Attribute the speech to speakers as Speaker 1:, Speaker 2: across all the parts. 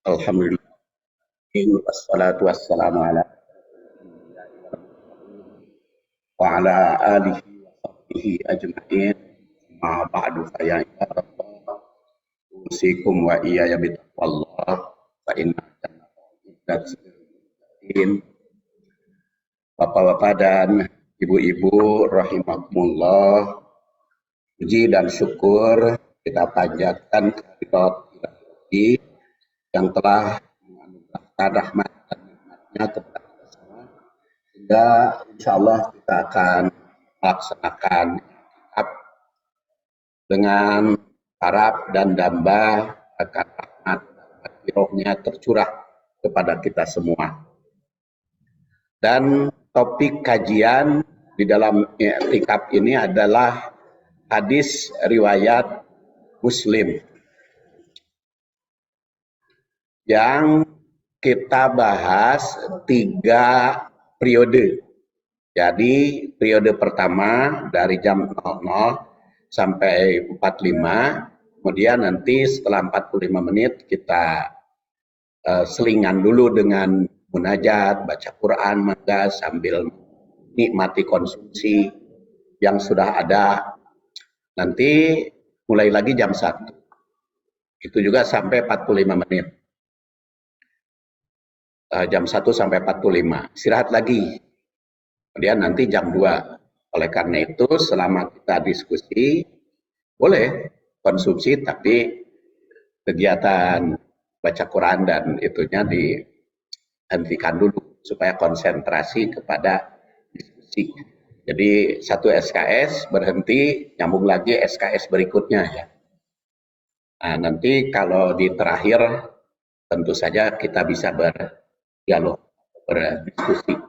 Speaker 1: Alhamdulillah, wassalatu wassalamu ala wa ala alihi wa sahbihi ajma'in. Ma ba'du fa ya ibadallah, usikum wa iyaya bitaqwallah fa inna jannatallahi. Bapak-bapak dan ibu-ibu rahimakumullah, puji dan syukur kita panjatkan kehadirat Ilahi yang telah menganugerahkan rahmat dan nikmatnya kepada kita semua, sehingga insya Allah kita akan melaksanakan kitab dengan harap dan damba akan rahmat dan firman-Nya tercurah kepada kita semua. Dan topik kajian di dalam i'tikaf ini adalah hadis riwayat Muslim yang kita bahas 3 periode. Jadi periode pertama dari jam 00 sampai 45, kemudian nanti setelah 45 menit kita selingan dulu dengan munajat, baca Quran, maka sambil nikmati konsumsi yang sudah ada. Nanti mulai lagi jam 1. Itu juga sampai 45 menit. Jam 1 sampai 45. Istirahat lagi. Kemudian nanti jam 2. Oleh karena itu, selama kita diskusi, boleh konsumsi, tapi kegiatan baca Quran dan itunya dihentikan dulu supaya konsentrasi kepada diskusi. Jadi satu SKS berhenti, nyambung lagi SKS berikutnya ya. Nah, nanti kalau di terakhir tentu saja kita bisa berdialog, berdiskusi.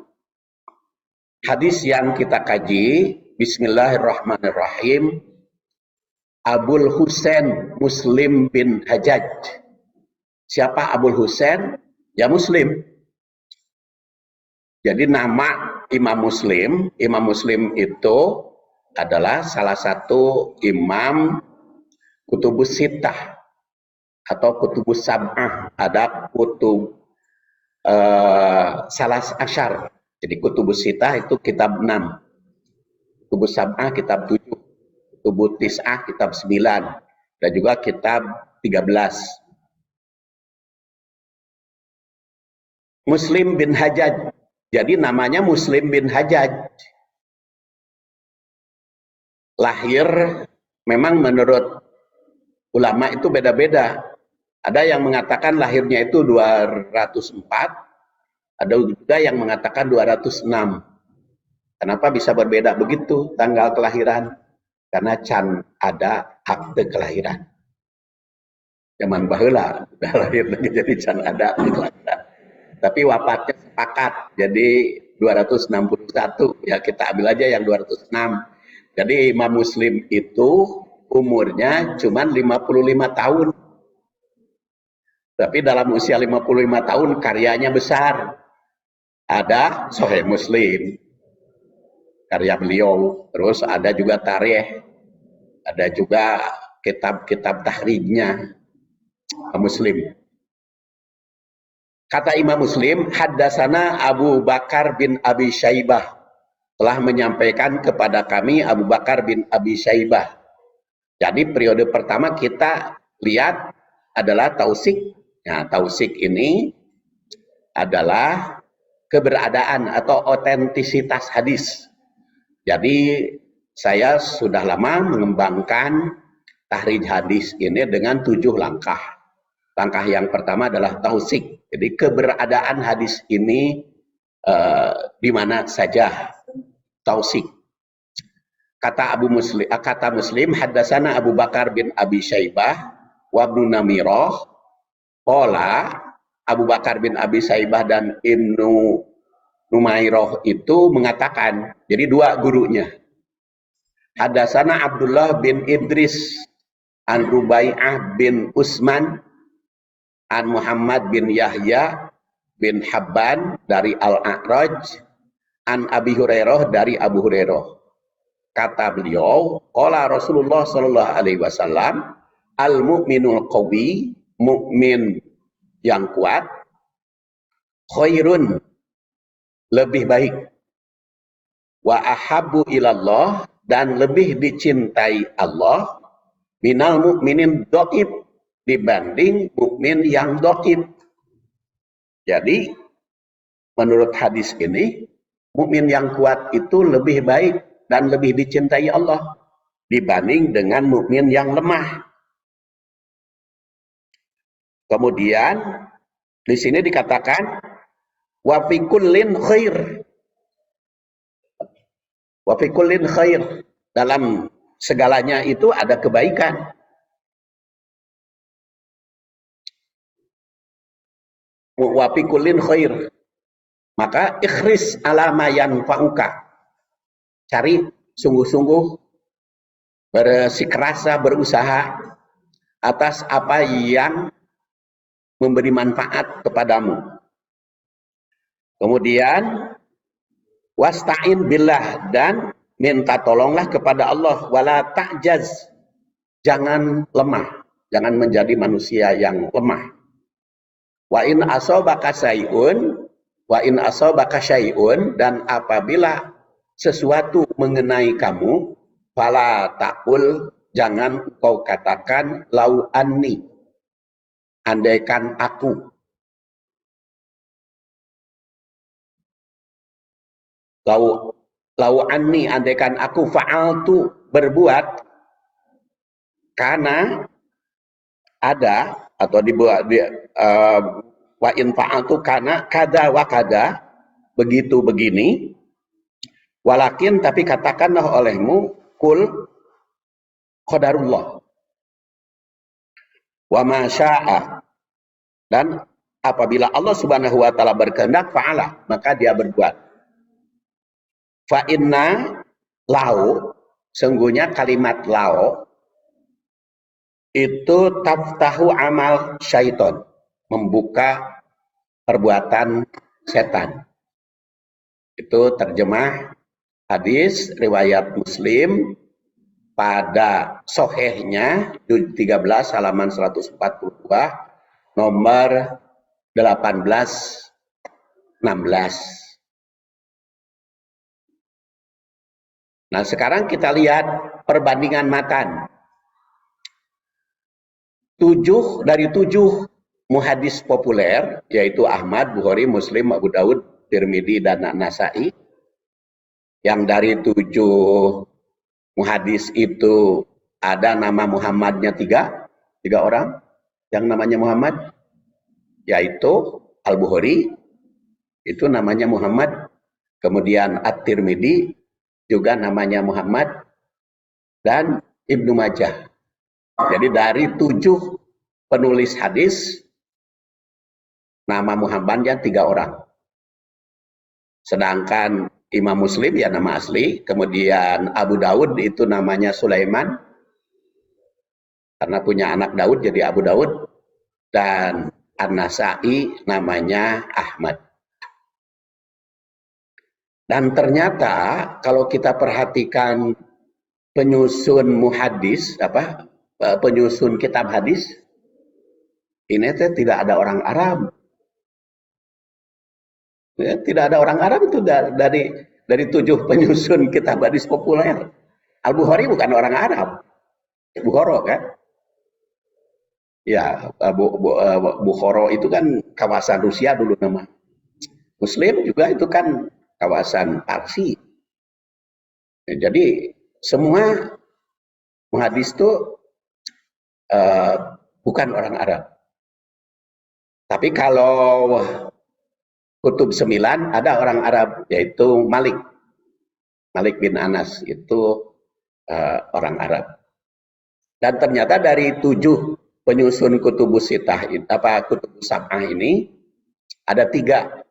Speaker 1: Hadis yang kita kaji, Bismillahirrahmanirrahim, Abul Husain Muslim bin Hajjaj. Siapa Abul Husain? Ya Muslim. Jadi nama Imam Muslim itu adalah salah satu imam kutubus sittah atau kutubus sab'ah. Ada kutub salas asyar. Jadi kutubus sittah itu kitab 6. Kutubus sab'ah kitab 7. Kutubus tis'ah kitab 9. Dan juga kitab 13. Muslim bin Hajjaj. Jadi namanya Muslim bin Hajjaj. Lahir memang menurut ulama itu beda-beda. Ada yang mengatakan lahirnya itu 204, ada juga yang mengatakan 206. Kenapa bisa berbeda begitu tanggal kelahiran? Karena can ada akte kelahiran. Zaman baheula udah lahir lagi jadi can ada akte kelahiran. Tapi wafatnya sepakat, jadi 261, ya kita ambil aja yang 206. Jadi Imam Muslim itu umurnya cuma 55 tahun. Tapi dalam usia 55 tahun karyanya besar. Ada Sahih Muslim, karya beliau, terus ada juga tarikh, ada juga kitab-kitab tahrijnya Muslim. Kata Imam Muslim, haddasana Abu Bakar bin Abi Syaibah, telah menyampaikan kepada kami Abu Bakar bin Abi Syaibah. Jadi periode pertama kita lihat adalah tausik. Nah, tausik ini adalah keberadaan atau otentisitas hadis. Jadi saya sudah lama mengembangkan tahrij hadis ini dengan 7 langkah. Langkah yang pertama adalah tausik. Jadi keberadaan hadis ini di mana saja, tausik. Kata Muslim, haddasana Abu Bakar bin Abi Syaibah wa Ibnu Namirah. Qala Abu Bakar bin Abi Syaibah dan Ibnu Numairah itu mengatakan, jadi 2 gurunya. Haddasana Abdullah bin Idris an Rubai'ah bin Usman an Muhammad bin Yahya bin Habban dari Al-A'raj an Abi Hurairah dari Abu Hurairah. Kata beliau, qala Rasulullah sallallahu alaihi wasallam, al-mu'minul qawi, mukmin yang kuat, khairun, lebih baik, wa ahabbu ilallah, dan lebih dicintai Allah, minal mu'minin dhaif, dibanding mukmin yang dhaif. Jadi menurut hadis ini, mukmin yang kuat itu lebih baik dan lebih dicintai Allah dibanding dengan mukmin yang lemah. Kemudian di sini dikatakan wa fi kullin khair. Wa fi kullin khair. Dalam segalanya itu ada kebaikan. Wa fi kullin khair. Maka ikhris ala ma yanfa'uka. Cari sungguh-sungguh, bersikeras, berusaha atas apa yang memberi manfaat kepadamu. Kemudian wasta'in billah, dan minta tolonglah kepada Allah, wala ta'jaz, jangan lemah, jangan menjadi manusia yang lemah. Wa in asabaka syai'un, dan apabila sesuatu mengenai kamu, fala taqul, jangan kau katakan lau anni, andaikan aku. Lau anni, andaikan aku, fa'altu, berbuat, karena ada atau dibuat wa in fa'altu karena kada wa kada, begitu begini, walakin, tapi katakanlah olehmu, kul qadarullah wa ma syaa, dan apabila Allah Subhanahu wa taala berkehendak, fa'ala, maka dia berbuat. Fa inna lau, sungguhnya kalimat lau itu taftahu amal syaiton, membuka perbuatan setan. Itu terjemah hadis riwayat Muslim pada sohehnya 13 halaman 142 nomor 18-16. Nah, sekarang kita lihat perbandingan matan. 7 dari 7 muhadis populer, yaitu Ahmad, Bukhari, Muslim, Abu Daud, Tirmidzi, dan Nasai. Yang dari 7 muhadis itu ada nama Muhammadnya 3 orang yang namanya Muhammad, yaitu Al-Bukhari, itu namanya Muhammad. Kemudian At-Tirmidzi juga namanya Muhammad, dan Ibnu Majah. Jadi dari 7 penulis hadis, nama Muhammadnya 3 orang. Sedangkan Imam Muslim ya nama asli, kemudian Abu Daud itu namanya Sulaiman, karena punya anak Daud jadi Abu Daud, dan An-Nasai namanya Ahmad. Dan ternyata kalau kita perhatikan penyusun muhadis, penyusun kitab hadis, ini tidak ada orang Arab. Ya, tidak ada orang Arab itu dari 7 penyusun kitab hadis populer. Al-Bukhari bukan orang Arab, Bukhara kan? Ya, Bukhara itu kan kawasan Rusia dulu nama. Muslim juga itu kan kawasan Parsi. Ya, jadi semua muhadis itu bukan orang Arab. Tapi kalau Kutub 9 ada orang Arab, yaitu Malik bin Anas, itu orang Arab. Dan ternyata dari 7 penyusun Kutubus Sittah, Kutubus Sab'ah ini, ada 3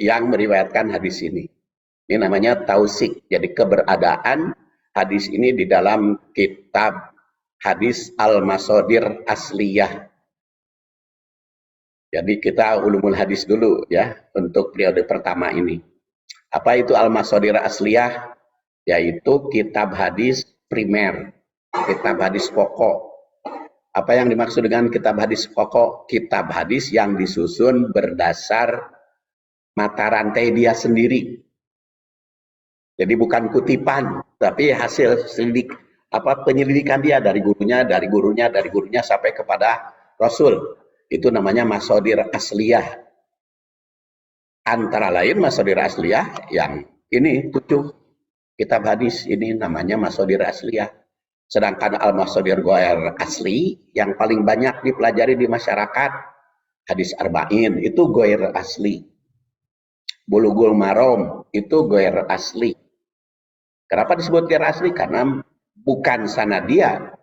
Speaker 1: yang meriwayatkan hadis ini. Ini namanya tausik. Jadi keberadaan hadis ini di dalam kitab hadis Al-Masadir Asliyah. Jadi kita ulumul hadis dulu ya untuk periode pertama ini. Apa itu Al-Masadir Asliyah? Yaitu kitab hadis primer, kitab hadis pokok Apa yang dimaksud dengan kitab hadis pokok? Kitab hadis yang disusun berdasar mata rantai dia sendiri. Jadi bukan kutipan, tapi hasil penyelidikan dia dari gurunya, dari gurunya, dari gurunya sampai kepada Rasul. Itu namanya masodir asliyah. Antara lain masodir asliyah yang ini 7 kitab hadis ini namanya masodir asliyah. Sedangkan al-masodir ghair asli yang paling banyak dipelajari di masyarakat hadis arba'in itu ghair asli. Bulughul maram itu ghair asli. Kenapa disebut ghair asli? Karena bukan sanad dia,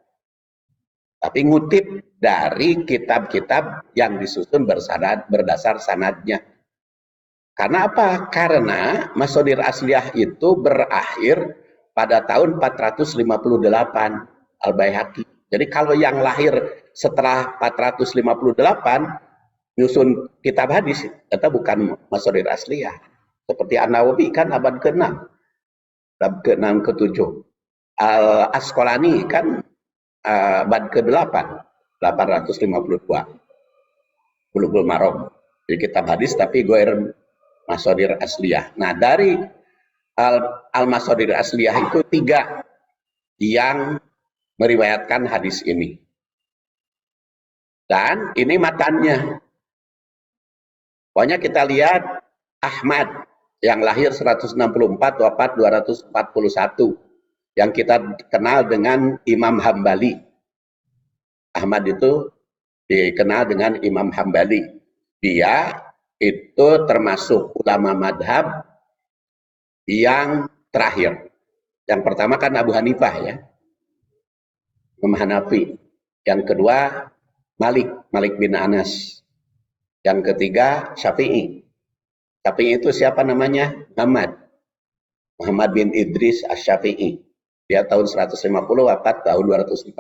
Speaker 1: tapi ngutip dari kitab-kitab yang disusun berdasar sanadnya. Karena apa? Karena masodir asliyah itu berakhir pada tahun 458 Al-Baihaqi. Jadi kalau yang lahir setelah 458 nyusun kitab hadis, itu bukan masodir asliyah. Seperti An-Nawawi kan abad ke-6, abad ke-6 ke-7. Al-Asqalani kan abad ke-8, 852. Bulughul maram. Jadi kitab hadis tapi ghair masodir asliyah. Nah, dari al-masodir asliyah itu 3 yang meriwayatkan hadis ini. Dan ini matannya. Pokoknya kita lihat Ahmad yang lahir 164, wafat 241. Yang kita kenal dengan Imam Hambali. Ahmad itu dikenal dengan Imam Hambali. Dia itu termasuk ulama madhab yang terakhir. Yang pertama kan Abu Hanifah ya, Imam Hanafi. Yang kedua Malik bin Anas. Yang ketiga Syafi'i. Syafi'i itu siapa namanya? Muhammad bin Idris Asy-Syafi'i. Dia tahun 150, wafat tahun 204.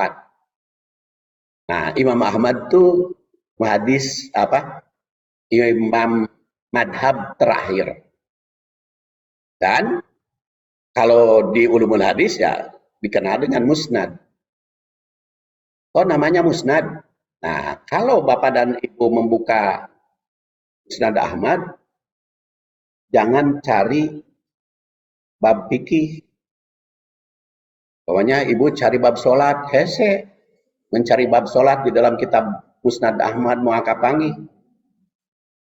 Speaker 1: Nah, Imam Ahmad itu imam madhab terakhir. Dan kalau di ulumul hadis ya dikenal dengan musnad. Oh, namanya musnad. Nah, kalau Bapak dan Ibu membuka Musnad Ahmad, jangan cari bab fikih. Pokoknya Ibu cari bab sholat, hese. Mencari bab sholat di dalam kitab Musnad Ahmad Muakapangi.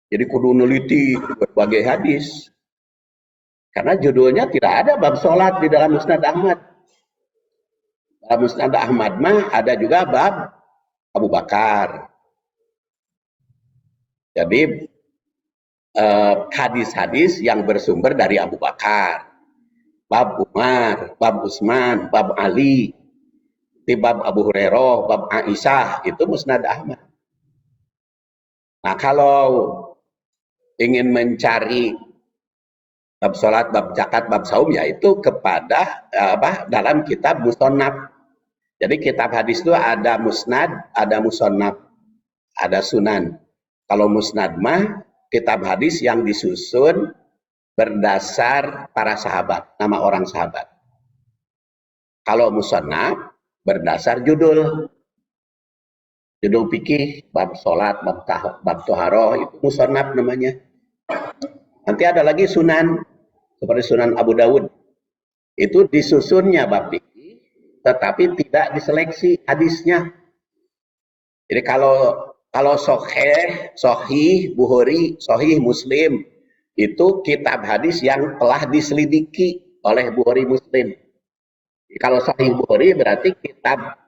Speaker 1: Jadi kudu neliti berbagai hadis. Karena judulnya tidak ada bab sholat di dalam Musnad Ahmad. Dalam Musnad Ahmad mah ada juga bab Abu Bakar. Jadi hadis-hadis yang bersumber dari Abu Bakar. Bab Umar, bab Utsman, bab Ali, bab Abu Hurairah, bab Aisyah, itu Musnad Ahmad. Nah, kalau ingin mencari bab sholat, bab zakat, bab saum, yaitu kepada dalam kitab musannaf. Jadi kitab hadis itu ada musnad, ada musannaf, ada sunan. Kalau musnad mah kitab hadis yang disusun berdasar para sahabat, nama orang sahabat. Kalau musannaf berdasar judul fikih, bab sholat, bab toharoh, itu musannaf namanya. Nanti ada lagi sunan, seperti Sunan Abu Dawud. Itu disusunnya bab fikih, tetapi tidak diseleksi hadisnya. Jadi kalau Sahih Bukhari, Sahih Muslim, itu kitab hadis yang telah diselidiki oleh Bukhari Muslim. Kalau Sahih Bukhari berarti kitab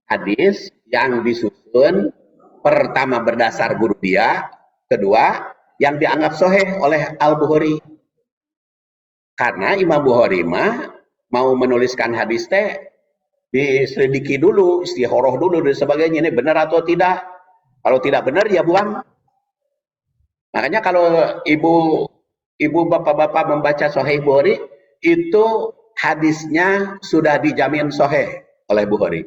Speaker 1: hadis yang disusun pertama berdasar guru dia, kedua yang dianggap sahih oleh Al-Bukhari. Karena Imam Bukhari mah mau menuliskan hadis teh diselidiki dulu, istihoroh dulu dan sebagainya, ini benar atau tidak. Kalau tidak benar ya buang. Makanya kalau ibu bapak-bapak membaca Sahih Bukhari, itu hadisnya sudah dijamin sahih oleh Bukhari.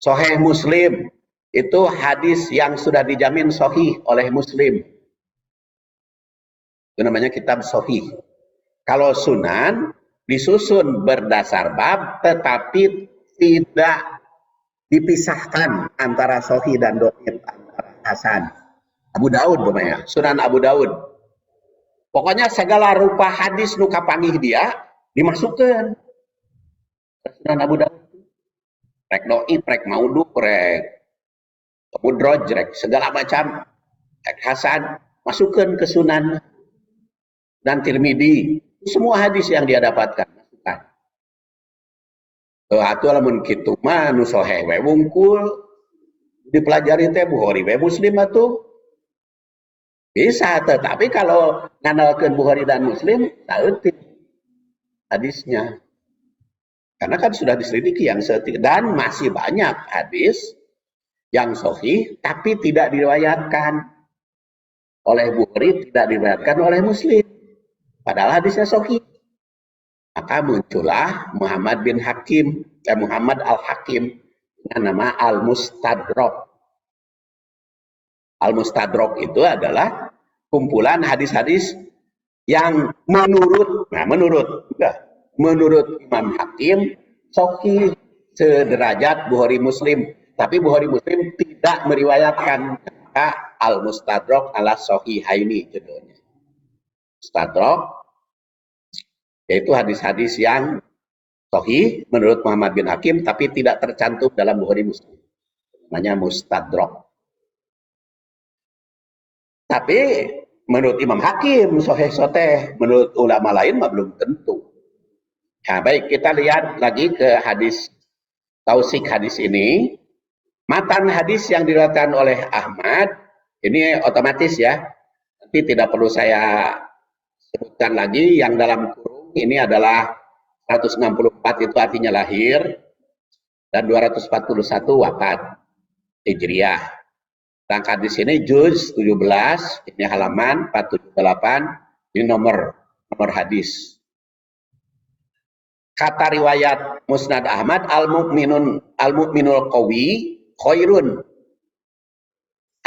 Speaker 1: Sahih Muslim itu hadis yang sudah dijamin sahih oleh Muslim. Itu namanya kitab sahih. Kalau sunan disusun berdasar bab tetapi tidak dipisahkan antara sahih dan dhaif, antara hasan. Abu Daud namanya, Sunan Abu Daud. Pokoknya segala rupa hadis nu kapanggih dia dimasukkan ke Sunan Abu Daud. Rek dhaif, rek maudhu, rek mudraj, rek segala macam, rek hasan masukkan ke Sunan dan Tirmidzi. Semua hadis yang dia dapatkan masukkan. Atuh lamun kitu mah nu sahih we wungkul dipelajari teh Bukhari we Muslim atuh. Bisa, tetapi kalau nganalkeun Bukhari dan Muslim saeutik hadisnya. Karena kan sudah diselidiki yang setik, dan masih banyak hadis yang sahih tapi tidak diriwayatkan oleh Bukhari, tidak diriwayatkan oleh Muslim. Padahal hadisnya sahih. Maka muncullah Muhammad bin Hakim, Muhammad Al-Hakim dengan nama Al-Mustadrak. Al-Mustadrak itu adalah kumpulan hadis-hadis yang menurut Imam Hakim sahih sederajat Bukhari Muslim, tapi Bukhari Muslim tidak meriwayatkan. Al-Mustadrak ala Sahihaini judulnya. Mustadrak yaitu hadis-hadis yang sahih menurut Muhammad bin Hakim tapi tidak tercantum dalam Bukhari Muslim. Namanya Mustadrak. Tapi menurut Imam Hakim sahih soteh, menurut ulama lain mah belum tentu. Nah, baik, kita lihat lagi ke hadis tausik hadis ini. Matan hadis yang diriwayatkan oleh Ahmad ini otomatis ya. Nanti tidak perlu saya sebutkan lagi, yang dalam kurung ini adalah 164 itu artinya lahir dan 241 wafat Hijriah. Sedangkan di sini juz 17, ini halaman 478, ini nomor hadis. Kata riwayat Musnad Ahmad, al-mu'minul qawi khairun.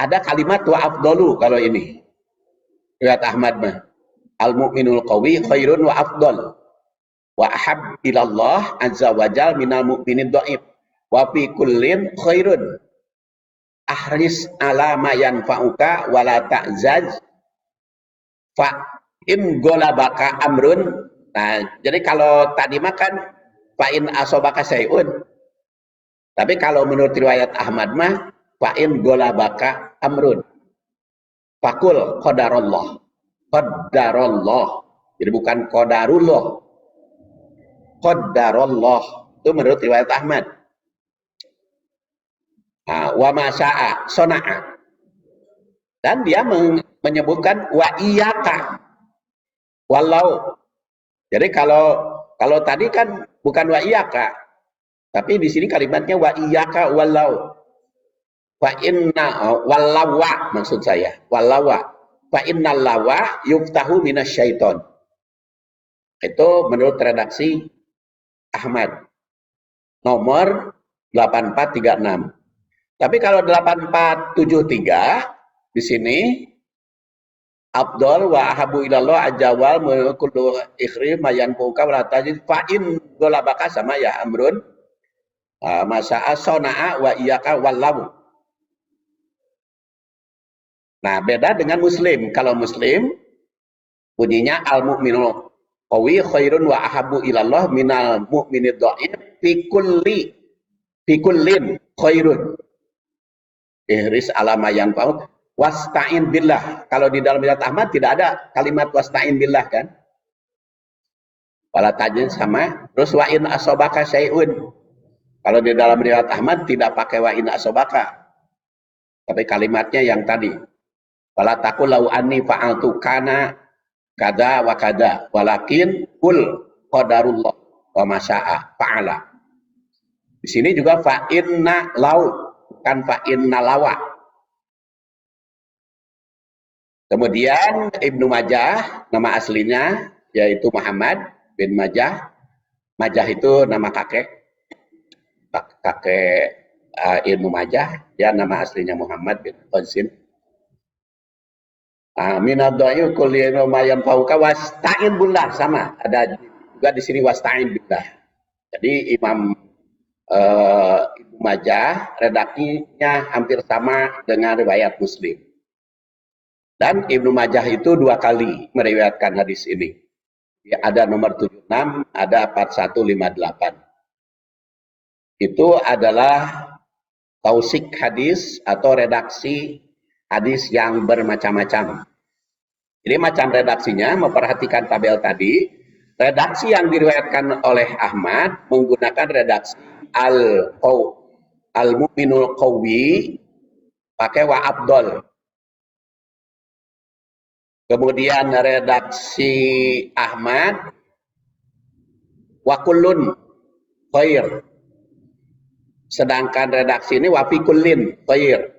Speaker 1: Ada kalimat wa afdalu kalau ini. Riwayat Ahmad mah. Al-mu'minul qawi khairun wa afdal. Wa ahab ilallah azza wa jal minal mu'minid dhaif. Wa fi kullin khairun. Ahris ala ma yanfa'uka wa la ta'zaz fa in golabaka amrun. Nah, jadi kalau tadi makan fa in asobaka sayun. Tapi kalau menurut riwayat Ahmad mah fa in golabaka amrun. Fakul qadarullah. Qadarullah. Jadi bukan qadarullah. Qadarullah. Itu menurut riwayat Ahmad. Wa masya'a sona'a, dan dia menyebutkan wa iyaka walau. Jadi kalau tadi kan bukan wa iyaka, tapi di sini kalimatnya wa iyaka walau. Fa inna wallawa maksud saya, wallawa. Fa innal lawa yuftahu minasyaiton. Itu menurut redaksi Ahmad. Nomor 8436. Tapi kalau 8473 di sini Abdul wa ahabu ilallah ajawal kullu ikhri mayan puka wa tajid fa in golabaka sama ya amrun masa'a sona'a wa iyaka wallahu. Nah, beda dengan Muslim. Kalau Muslim bunyinya al mu'minul qawi khairun wa ahabu ilallah minal mu'minid dhaif fi kullin khairun. Ihris alama yang paut wasta'in billah. Kalau di dalam riwayat Ahmad tidak ada kalimat wasta'in billah kan? Wala tajin sama. Terus wa in asobaka syai'un. Kalau di dalam riwayat Ahmad tidak pakai wa in asobaka. Tapi kalimatnya yang tadi. Wala taqul lau anni fa'altu kana kada wa kada walakin kul qadarullah wa masya'a fa'ala. Di sini juga fa inna lau, bukan fa inna lawa. Kemudian Ibnu Majah, nama aslinya yaitu Muhammad bin Majah. Majah itu nama kakek Ibnu Majah. Dia nama aslinya Muhammad bin Qasim. Minadha'i kulli mayan fauka wasta'in billah, sama. Ada juga di sini wasta'in billah. Jadi Imam Ibnu Majah, redaksinya hampir sama dengan riwayat Muslim. Dan Ibnu Majah itu 2 kali meriwayatkan hadis ini. Ya, ada nomor 76, ada 4158. Itu adalah tausik hadis atau redaksi hadis yang bermacam-macam. Jadi macam redaksinya, memperhatikan tabel tadi, redaksi yang diriwayatkan oleh Ahmad menggunakan redaksi al-mu'minul qawi pakai wa abdol. Kemudian redaksi Ahmad wa kullun khair. Sedangkan redaksi ini wa fi kullin khair.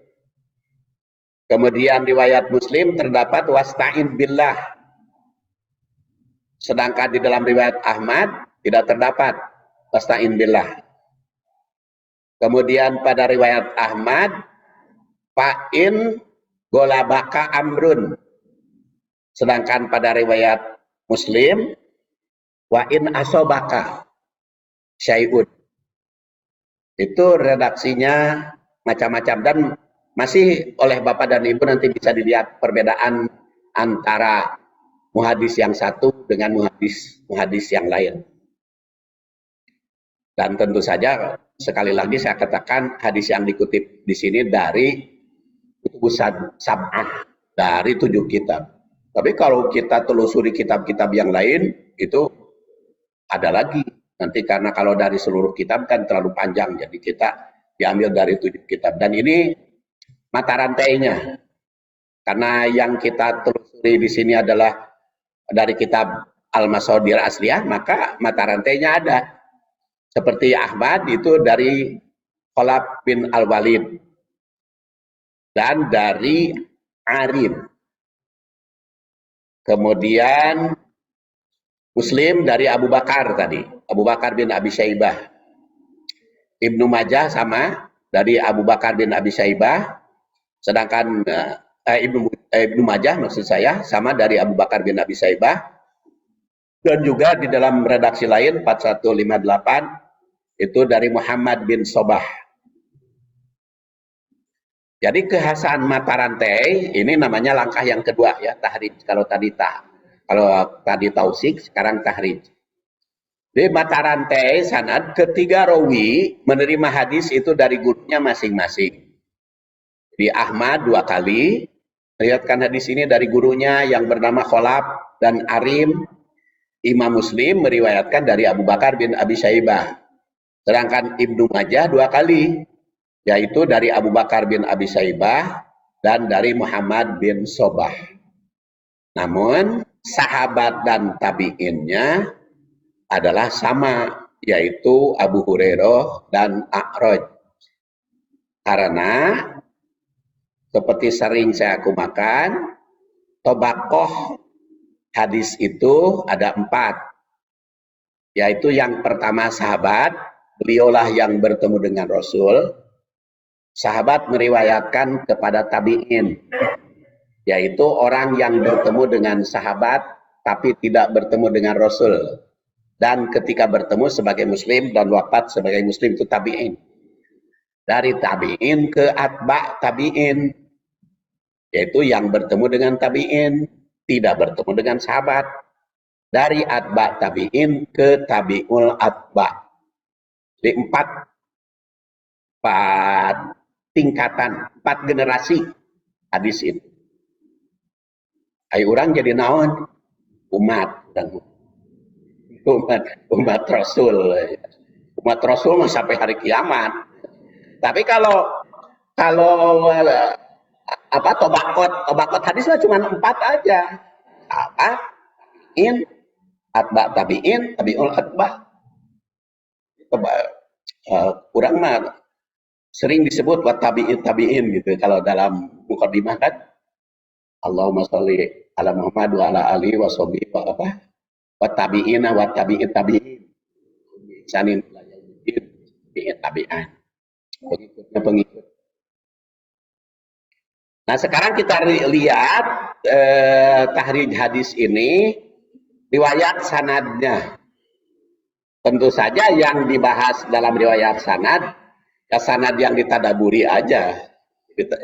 Speaker 1: Kemudian riwayat Muslim terdapat wasta'in billah. Sedangkan di dalam riwayat Ahmad tidak terdapat wasta'in billah. Kemudian pada riwayat Ahmad fa'in golabaka amrun. Sedangkan pada riwayat Muslim wa in asobaka syai'un. Itu redaksinya macam-macam dan masih oleh Bapak dan Ibu nanti bisa dilihat perbedaan antara muhadis yang satu dengan muhadis yang lain. Dan tentu saja sekali lagi saya katakan hadis yang dikutip di sini dari kutubus sab'ah, dari 7 kitab. Tapi kalau kita telusuri kitab-kitab yang lain itu ada lagi. Nanti karena kalau dari seluruh kitab kan terlalu panjang, jadi kita diambil dari 7 kitab. Dan ini mata rantainya, karena yang kita telusuri di sini adalah dari kitab Al-Masadir Asliyah, maka mata rantainya ada. Seperti Ahmad itu dari Khalaf bin Al-Walid dan dari Arim. Kemudian Muslim dari Abu Bakar tadi, Abu Bakar bin Abi Syaibah. Ibnu Majah sama dari Abu Bakar bin Abi Syaibah. Sedangkan Ibnu Majah maksud saya sama dari Abu Bakar bin Abi Syaibah. Dan juga di dalam redaksi lain 4158 itu dari Muhammad bin Sobah. Jadi kekhasan mata rantai ini namanya langkah yang kedua ya, tahrij. Kalau tadi tausik, sekarang tahrij. Di mata rantai sanad, ketiga rawi menerima hadis itu dari gurunya masing-masing. Di Ahmad 2 kali, meriwayatkan hadis ini dari gurunya yang bernama Khalaf dan Arim. Imam Muslim meriwayatkan dari Abu Bakar bin Abi Syaibah. Sedangkan Ibnu Majah 2 kali, yaitu dari Abu Bakar bin Abi Syaibah dan dari Muhammad bin Sobah. Namun sahabat dan tabi'innya adalah sama, yaitu Abu Hurairah dan A'raj. Karena seperti sering saya kumakan, tobakoh hadis itu ada 4, yaitu yang pertama sahabat, beliaulah yang bertemu dengan Rasul. Sahabat meriwayatkan kepada tabi'in, yaitu orang yang bertemu dengan sahabat tapi tidak bertemu dengan Rasul. Dan ketika bertemu sebagai muslim dan wafat sebagai muslim itu tabi'in. Dari tabi'in ke atba' tabi'in, yaitu yang bertemu dengan tabi'in, tidak bertemu dengan sahabat. Dari atba' tabi'in ke tabi'ul atba'. Jadi 4 tingkatan, 4 generasi hadis itu. Ayo orang jadi naon? Umat Rasul. Umat Rasul sampai hari kiamat. Tapi kalau tobakot hadis lah cuma 4 aja. Atba tabi'in, tabi'ul atba. Kurang mah sering disebut wa tabi'in gitu kalau dalam mukadimah kan. Allahumma sholli ala Muhammad wa ala alihi wa sahbihi wa tabi'ina wa tabi'in tabi'in. Sanin tabi'an. Pengikut. Nah, sekarang kita lihat tahrij hadis ini riwayat sanadnya. Tentu saja yang dibahas dalam riwayat sanad, ya sanad yang ditadaburi aja.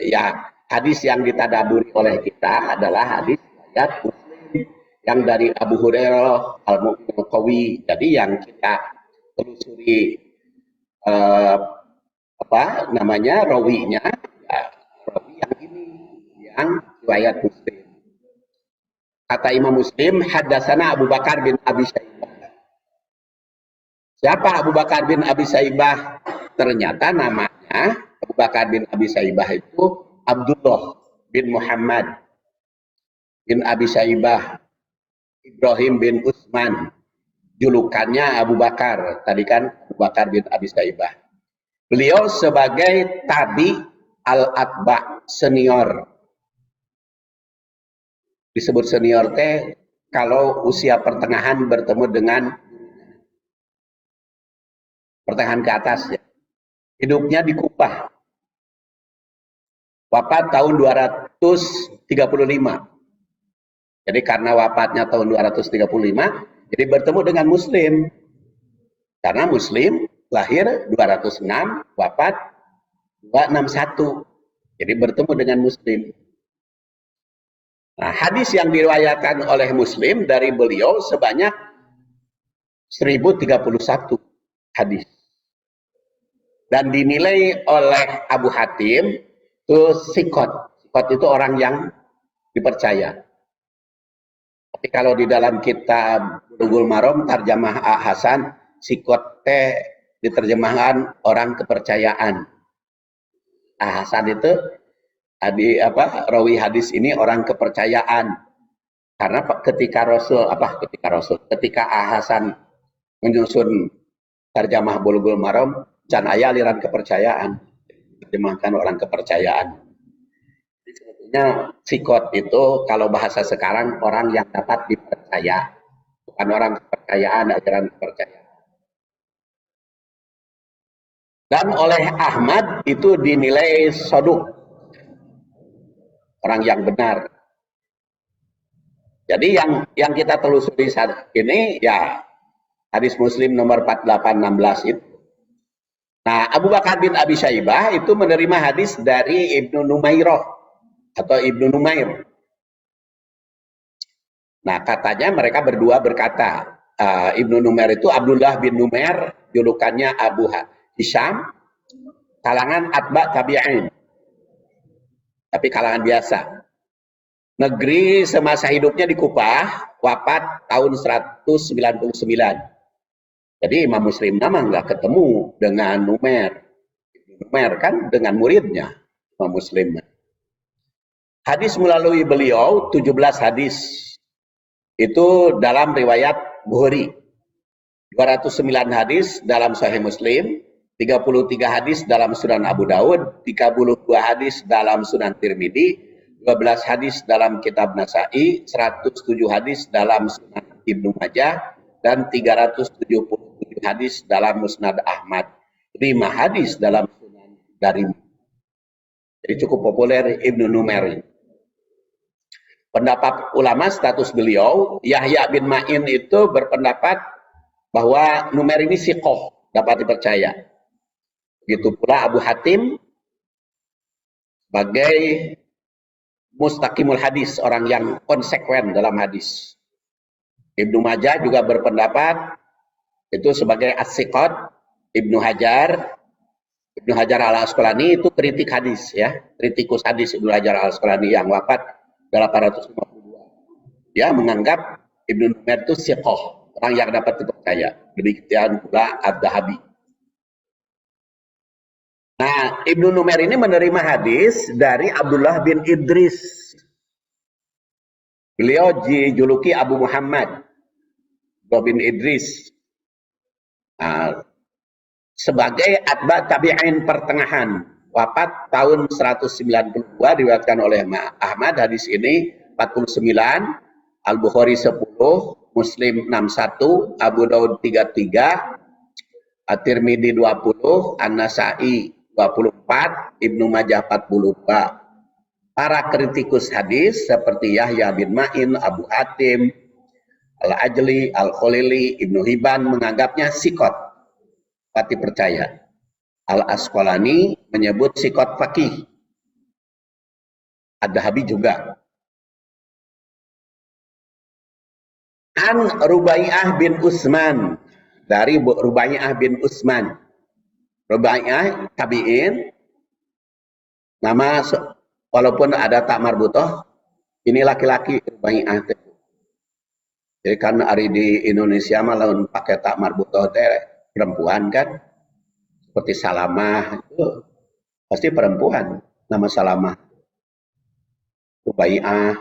Speaker 1: Ya, hadis yang ditadaburi oleh kita adalah hadis riwayat Muslim yang dari Abu Hurairah al-Mu'min al-Qawi. Jadi yang kita telusuri apa namanya rawinya, ya, rawi yang ini yang riwayat Muslim. Kata Imam Muslim, haddatsana Abu Bakar bin Abi Syaibah. Siapa Abu Bakar bin Abi Syaibah? Ternyata namanya Abu Bakar bin Abi Syaibah itu Abdullah bin Muhammad bin Abi Syaibah Ibrahim bin Utsman. Julukannya Abu Bakar. Tadi kan Abu Bakar bin Abi Syaibah. Beliau sebagai tabi al-atba, senior. Disebut senior teh kalau usia pertengahan bertemu dengan pertengahan ke atas ya. Hidupnya di Kufah. Wafat tahun 235. Jadi karena wafatnya tahun 235, jadi bertemu dengan Muslim. Karena Muslim lahir 206, wafat 261. Jadi bertemu dengan Muslim. Nah, hadis yang diriwayatkan oleh Muslim dari beliau sebanyak 1031 hadis. Dan dinilai oleh Abu Hatim itu sikot. Sikot itu orang yang dipercaya. Tapi kalau di dalam kitab Bulughul Maram tarjamah Hasan, sikot teh diterjemahkan orang kepercayaan. Hasan itu rawi hadis ini orang kepercayaan. Karena ketika ketika Hasan menyusun tarjamah Bulughul Maram, can aya aliran kepercayaan, diterjemahkan orang kepercayaan. Sebetulnya sikot itu kalau bahasa sekarang orang yang dapat dipercaya, bukan orang kepercayaan, ajaran kepercayaan. Dan oleh Ahmad itu dinilai soduk, orang yang benar. Jadi yang kita telusuri saat ini ya hadis Muslim nomor 4816 itu. Nah, Abu Bakar bin Abi Syaibah itu menerima hadis dari Ibnu Numairah atau Ibnu Numair. Nah, katanya mereka berdua berkata, Ibnu Numair itu Abdullah bin Numair, julukannya Abu Hisham, kalangan atba tabi'in. Tapi kalangan biasa. Negeri semasa hidupnya di Kufah, wafat tahun 199. Jadi Imam Muslim nama nggak ketemu dengan Numair. Numair kan dengan muridnya Imam Muslim. Hadis melalui beliau 17 hadis. Itu dalam riwayat Bukhari. 209 hadis dalam Sahih Muslim, 33 hadis dalam Sunan Abu Daud, 32 hadis dalam Sunan Tirmidzi, 12 hadis dalam Kitab Nasa'i, 107 hadis dalam Sunan Ibnu Majah, dan 377 hadis dalam Musnad Ahmad, 5 hadis dalam Sunan Darimi. Jadi cukup populer Ibnu Numair. Pendapat ulama status beliau, Yahya bin Ma'in itu berpendapat bahwa Numair ini siqoh, dapat dipercaya. Begitu pula Abu Hatim sebagai mustaqimul hadis, orang yang konsekuen dalam hadis. Ibnu Majah juga berpendapat itu sebagai as-siqat. Ibnu Hajar al-Asqalani itu kritik hadis ya, kritikus hadis Ibnu Hajar al-Asqalani yang wafat 852. Dia menganggap Ibnu Numair itu siqah, orang yang dapat dipercaya. Demikian pula Ad-Dahabi. Nah, Ibnu Numair ini menerima hadis dari Abdullah bin Idris. Beliau dijuluki Abu Muhammad bin Idris. Nah, sebagai atba tabi'in pertengahan, wafat tahun 192, diriwayatkan oleh Ahmad. Hadis ini 49, Al-Bukhari 10, Muslim 61, Abu Daud 33, At-Tirmidzi 20, An-Nasa'i 24, Ibnu Majah 42. Para kritikus hadis seperti Yahya bin Ma'in, Abu Hatim, Al-Ajli, Al-Khalili, Ibnu Hibban menganggapnya sikot, pati percaya. Al-Asqalani menyebut sikot faqih. Ad-Dahabi juga. An Rubaiyah bin Utsman, dari Rubaiyah bin Utsman. Rubaiyah tabi'in, nama walaupun ada tak marbutoh, ini laki-laki Rubaiyah. Jadi kan hari di Indonesia malah pakai tak marbutoh perempuan kan, seperti Salamah itu pasti perempuan, nama Salamah. Rubaiyah,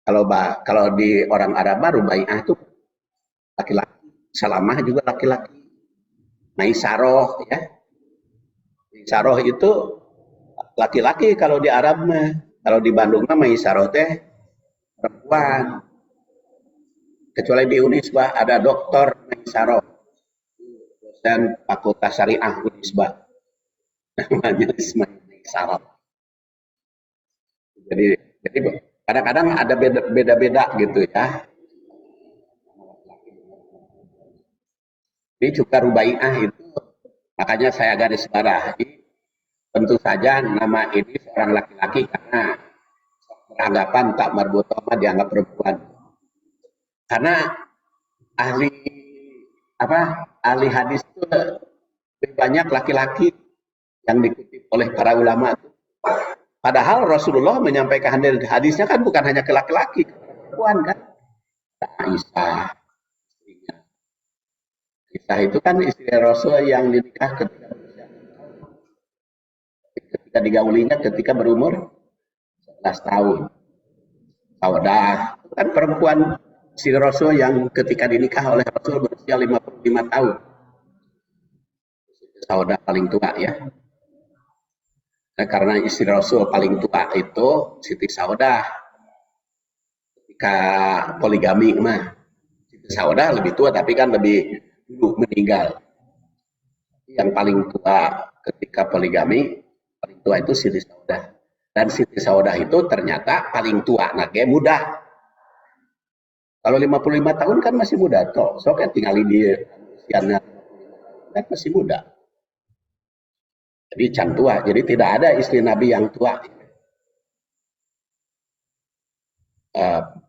Speaker 1: kalau di orang Arab Rubaiyah itu laki-laki, Salamah juga laki-laki. Maisaroh ya, Maisaroh itu laki-laki kalau di Arab mah, kalau di Bandung mah Maisaroh teh perempuan. Kecuali di Unisba ada Dokter Maisaroh, dosen Fakultas Syariah Unisba, namanya Ismail Maisaroh. Jadi kadang-kadang ada beda-beda gitu ya. Ini juga Rubaiyah itu, makanya saya garis bawahi, tentu saja nama ini seorang laki-laki karena beranggapan tak marbutoh dianggap perempuan. Karena ahli hadis itu lebih banyak laki-laki yang dikutip oleh para ulama. Padahal Rasulullah menyampaikan hadisnya kan bukan hanya ke laki-laki, ke perempuan kan. Aisyah, Aisyah itu kan istri Rasul yang dinikah ketika digaulinya ketika berumur 11 tahun. Saudah kan perempuan istri Rasul yang ketika dinikah oleh Rasul berusia 55 tahun. Saudah paling tua ya. Nah, karena istri Rasul paling tua itu Siti Saudah. Ketika poligami mah Siti Saudah lebih tua tapi kan lebih dulu meninggal. Yang paling tua ketika poligami paling tua itu Siti Saudah. Dan Siti Saudah itu ternyata paling tua, nah kayak muda. Kalau 55 tahun kan masih muda toh. So kan tinggal di usianya kan masih muda. Jadi can tua. Jadi tidak ada istri Nabi yang tua.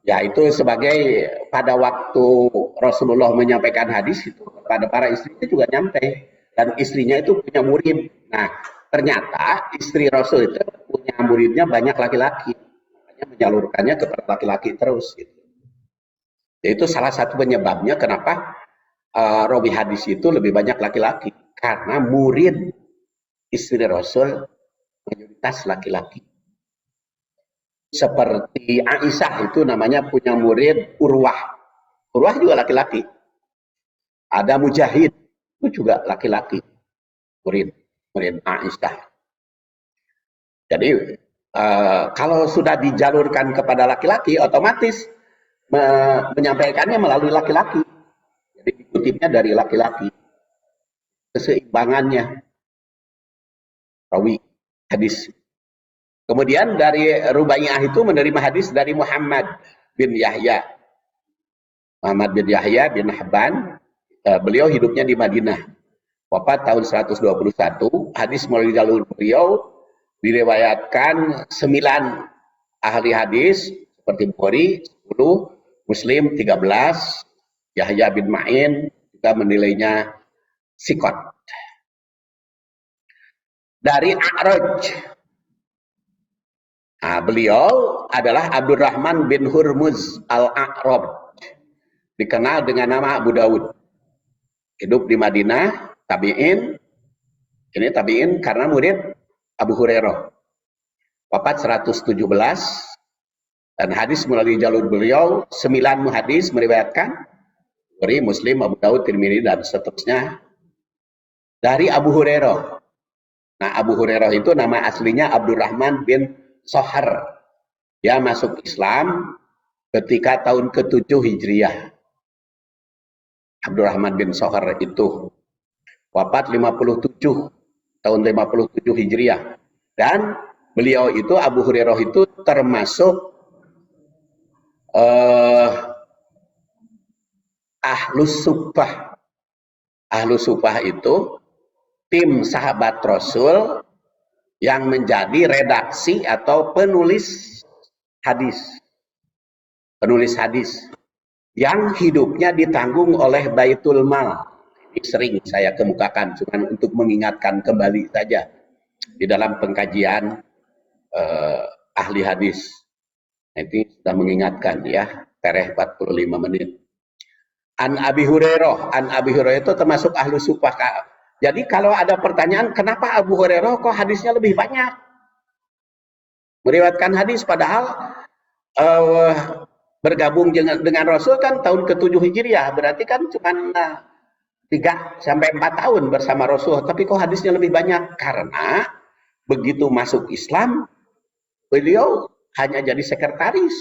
Speaker 1: Ya itu sebagai pada waktu Rasulullah menyampaikan hadis itu kepada para istri itu juga nyampe, dan istrinya itu punya murid. Nah ternyata istri Rasul itu punya muridnya banyak laki-laki, makanya menyalurkannya kepada laki-laki terus gitu. Itu salah satu penyebabnya kenapa rawi hadis itu lebih banyak laki-laki, karena murid istri Rasul mayoritas laki-laki. Seperti Aisyah itu namanya punya murid Urwah. Urwah juga laki-laki. Ada Mujahid, itu juga laki-laki. Murid Aisyah. Jadi kalau sudah dijalurkan kepada laki-laki, otomatis menyampaikannya melalui laki-laki. Jadi dikutipnya dari laki-laki. Keseimbangannya rawi hadis. Kemudian dari Rubaiyah itu menerima hadis dari Muhammad bin Yahya. Muhammad bin Yahya bin Habban, beliau hidupnya di Madinah. Wafat tahun 121. Hadis melalui jalur beliau diriwayatkan 9 ahli hadis seperti Bukhari 10, Muslim 13, Yahya bin Ma'in kita menilainya sikot. Dari A'raj, nah, beliau adalah Abdurrahman bin Hurmuz al-A'rab, dikenal dengan nama Abu Dawud. Hidup di Madinah, tabi'in. Ini tabi'in karena murid Abu Hurairah. Wafat 117, dan hadis melalui jalur beliau 9 muhadis meriwayatkan, Bukhari, Muslim, Abu Dawud, Tirmidzi dan seterusnya, dari Abu Hurairah. Nah, Abu Hurairah itu nama aslinya Abdurrahman bin Sohar. Dia masuk Islam ketika tahun ke-7 Hijriah. Abdurrahman bin Sohar itu wafat 57 tahun 57 Hijriah. Dan beliau itu, Abu Hurairah itu termasuk Ahlus Suffah. Ahlus Suffah itu tim sahabat Rasul yang menjadi redaksi atau penulis hadis. Penulis hadis yang hidupnya ditanggung oleh Baitul Mal. Ini sering saya kemukakan, cuma untuk mengingatkan kembali saja di dalam pengkajian ahli hadis. Nanti sudah mengingatkan ya, tereh 45 menit. An Abi Hurairah itu termasuk ahlu suffah. Jadi kalau ada pertanyaan, kenapa Abu Hurairah kok hadisnya lebih banyak? Meriwayatkan hadis padahal bergabung dengan Rasul kan tahun ke-7 Hijriah, berarti kan cuma 3 sampai 4 tahun bersama Rasul, tapi kok hadisnya lebih banyak? Karena begitu masuk Islam, beliau hanya jadi sekretaris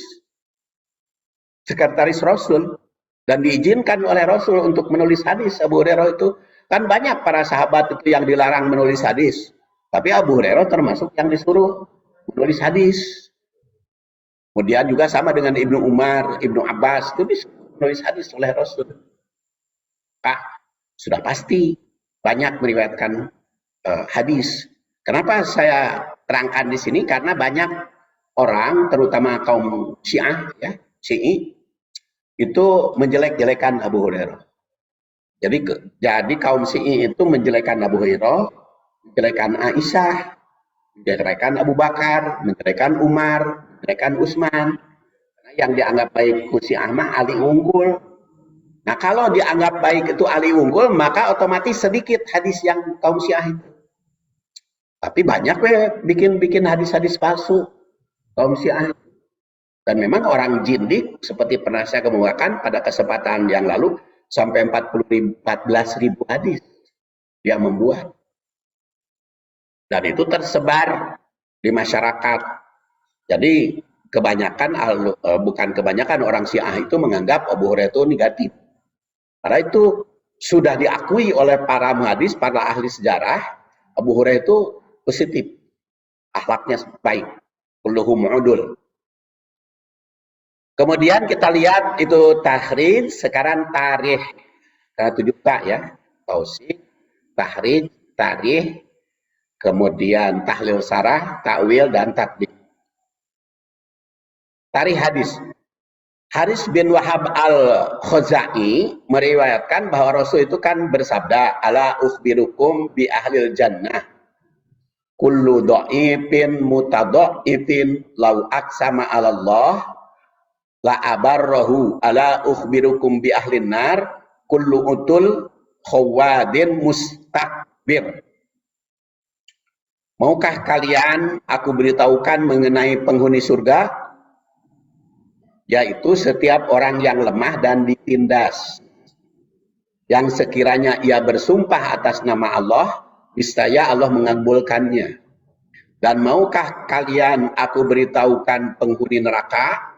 Speaker 1: Rasul dan diizinkan oleh Rasul untuk menulis hadis. Abu Hurairah itu kan banyak para sahabat itu yang dilarang menulis hadis, tapi Abu Hurairah termasuk yang disuruh menulis hadis. Kemudian juga sama dengan Ibnu Umar, Ibnu Abbas itu disuruh menulis hadis oleh Rasul. Sudah pasti banyak meriwayatkan hadis. Kenapa saya terangkan di sini? Karena banyak orang, terutama kaum Syiah, ya, Syi'i, itu menjelek-jelekan Abu Hurairah. Jadi kaum Syi'i itu menjelekan Abu Hurairah, menjelekan Aisyah, menjelekan Abu Bakar, menjelekan Umar, menjelekan Utsman. Yang dianggap baik ku Syiah mah Ali unggul. Nah, kalau dianggap baik itu Ali unggul, maka otomatis sedikit hadis yang kaum Syiah itu. Tapi banyak bikin hadis-hadis palsu kaum Syiah. Dan memang orang jindik, seperti pernah saya kemukakan pada kesempatan yang lalu, sampai 14.000 hadis dia membuat. Dan itu tersebar di masyarakat. Jadi bukan kebanyakan orang Syiah itu menganggap Abu Hurairah itu negatif. Karena itu sudah diakui oleh para muhadis, para ahli sejarah, Abu Hurairah itu positif, akhlaknya baik, kulluhum udul. Kemudian kita lihat itu tahrij, sekarang tarikh. Karena 7 Pak ya, tausik, tahrij, tarikh, kemudian tahlil sarah, takwil, dan takdim. Tarikh hadis. Haris bin Wahab al-Khuzai meriwayatkan bahwa Rasul itu kan bersabda, ala ukhbirukum bi ahlil jannah kullu dha'ifin mutadha'ifin law aqsama 'ala Allah la abarrahu ala ukhbirukum bi ahlin nar kullu utul khawadin mustakbir. Maukah kalian aku beritahukan mengenai penghuni surga? Yaitu setiap orang yang lemah dan ditindas, yang sekiranya ia bersumpah atas nama Allah, niscaya Allah mengabulkannya. Dan maukah kalian aku beritahukan penghuni neraka?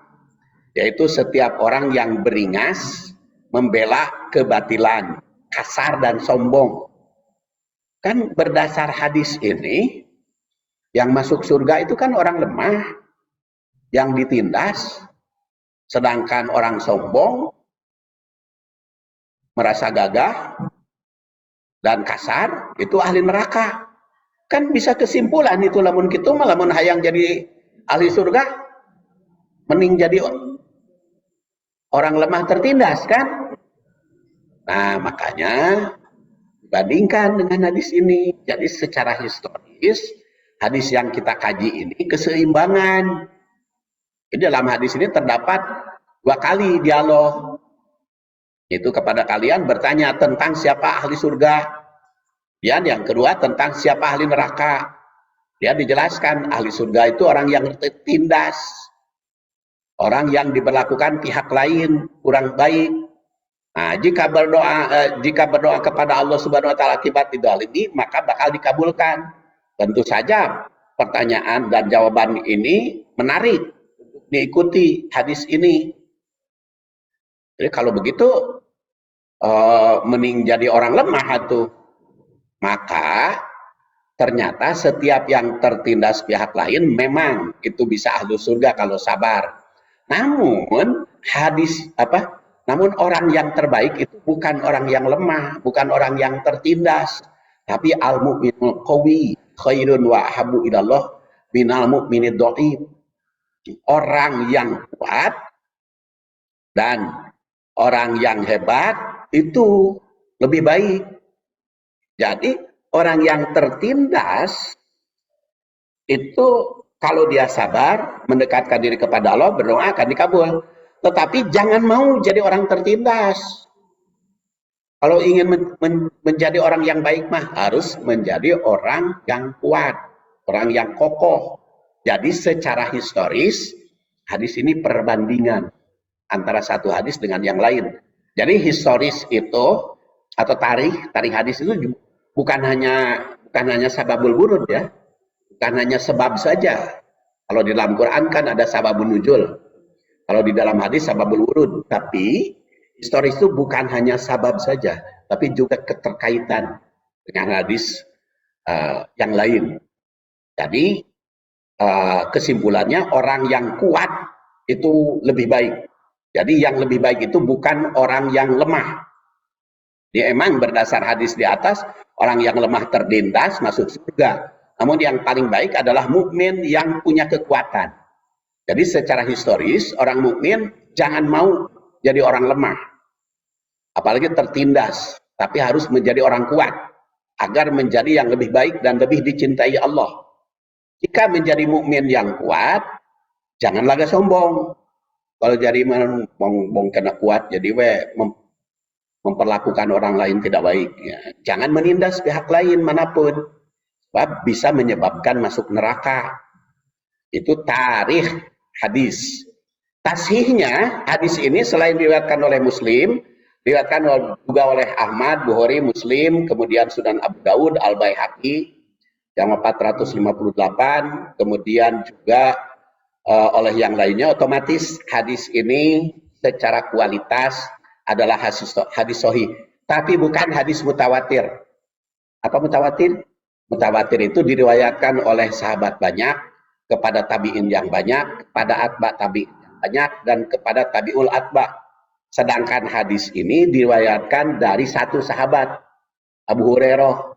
Speaker 1: Yaitu setiap orang yang beringas, membela kebatilan, kasar dan sombong. Kan berdasar hadis ini, yang masuk surga itu kan orang lemah, yang ditindas. Sedangkan orang sombong, merasa gagah, dan kasar, itu ahli neraka. Kan bisa kesimpulan itu, lamun gitu, lamun hayang jadi ahli surga, mending jadi orang lemah tertindas kan. Nah, makanya bandingkan dengan hadis ini. Jadi secara historis, hadis yang kita kaji ini keseimbangan. Jadi dalam hadis ini terdapat 2 kali dialog. Itu kepada kalian bertanya tentang siapa ahli surga. Dan yang kedua tentang siapa ahli neraka. Dia dijelaskan ahli surga itu orang yang tertindas. Orang yang diberlakukan pihak lain kurang baik. Nah, jika berdoa kepada Allah Subhanahu wa taala akibat didzalimi, maka bakal dikabulkan. Tentu saja pertanyaan dan jawaban ini menarik diikuti hadis ini. Jadi kalau begitu mending jadi orang lemah tuh. Maka ternyata setiap yang tertindas pihak lain memang itu bisa ahlu surga kalau sabar. Namun Namun orang yang terbaik itu bukan orang yang lemah, bukan orang yang tertindas, tapi al-mu'minul qawi khairun wa ahabbu ilallah minal mu'minid dhaif. Orang yang kuat dan orang yang hebat itu lebih baik. Jadi orang yang tertindas itu kalau dia sabar, mendekatkan diri kepada Allah, berdoa akan dikabul. Tetapi jangan mau jadi orang tertindas. Kalau ingin menjadi orang yang baik mah harus menjadi orang yang kuat, orang yang kokoh. Jadi secara historis hadis ini perbandingan antara satu hadis dengan yang lain. Jadi historis itu atau tarikh hadis itu bukan hanya sababul wurud ya, bukan hanya sebab saja. Kalau di dalam Quran kan ada sababun nuzul. Kalau di dalam hadis sababul wurud. Tapi historis itu bukan hanya sabab saja, tapi juga keterkaitan dengan hadis yang lain. Jadi kesimpulannya orang yang kuat itu lebih baik. Jadi yang lebih baik itu bukan orang yang lemah. Dia emang berdasar hadis di atas, orang yang lemah tertindas masuk surga. Namun yang paling baik adalah mukmin yang punya kekuatan. Jadi secara historis orang mukmin jangan mau jadi orang lemah, apalagi tertindas, tapi harus menjadi orang kuat agar menjadi yang lebih baik dan lebih dicintai Allah. Jika menjadi mukmin yang kuat, jangan lagi sombong. Kalau jadi mong kena kuat, jadi memperlakukan orang lain tidak baik. Ya. Jangan menindas pihak lain manapun, sebab bisa menyebabkan masuk neraka. Itu tarikh hadis. Tasihnya hadis ini selain diriwayatkan oleh Muslim, diriwayatkan juga oleh Ahmad, Bukhari, Muslim, kemudian Sunan Abu Daud, Al-Baihaqi yang 458, kemudian juga oleh yang lainnya. Otomatis hadis ini secara kualitas adalah hadis sahih, tapi bukan hadis mutawatir. Apa mutawatir? Mutawatir itu diriwayatkan oleh sahabat banyak, kepada tabi'in yang banyak, kepada atba tabi'in yang banyak, dan kepada tabi'ul atba. Sedangkan hadis ini diriwayatkan dari satu sahabat, Abu Hurairah.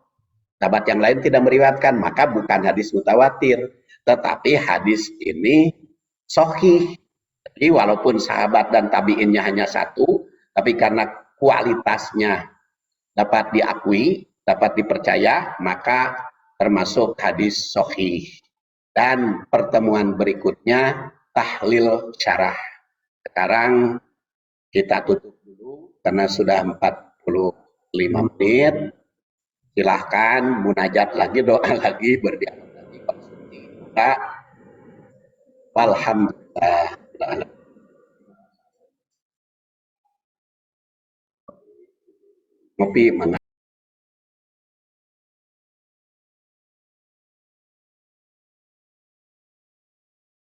Speaker 1: Sahabat yang lain tidak meriwayatkan, maka bukan hadis mutawatir, tetapi hadis ini sahih. Jadi walaupun sahabat dan tabi'innya hanya satu, tapi karena kualitasnya dapat diakui, dapat dipercaya, maka termasuk hadis sahih. Dan pertemuan berikutnya tahlil syarah. Sekarang kita tutup dulu karena sudah 45 menit. Silahkan munajat lagi, doa lagi, berdialog lagi. Alhamdulillah. Ngopi mana?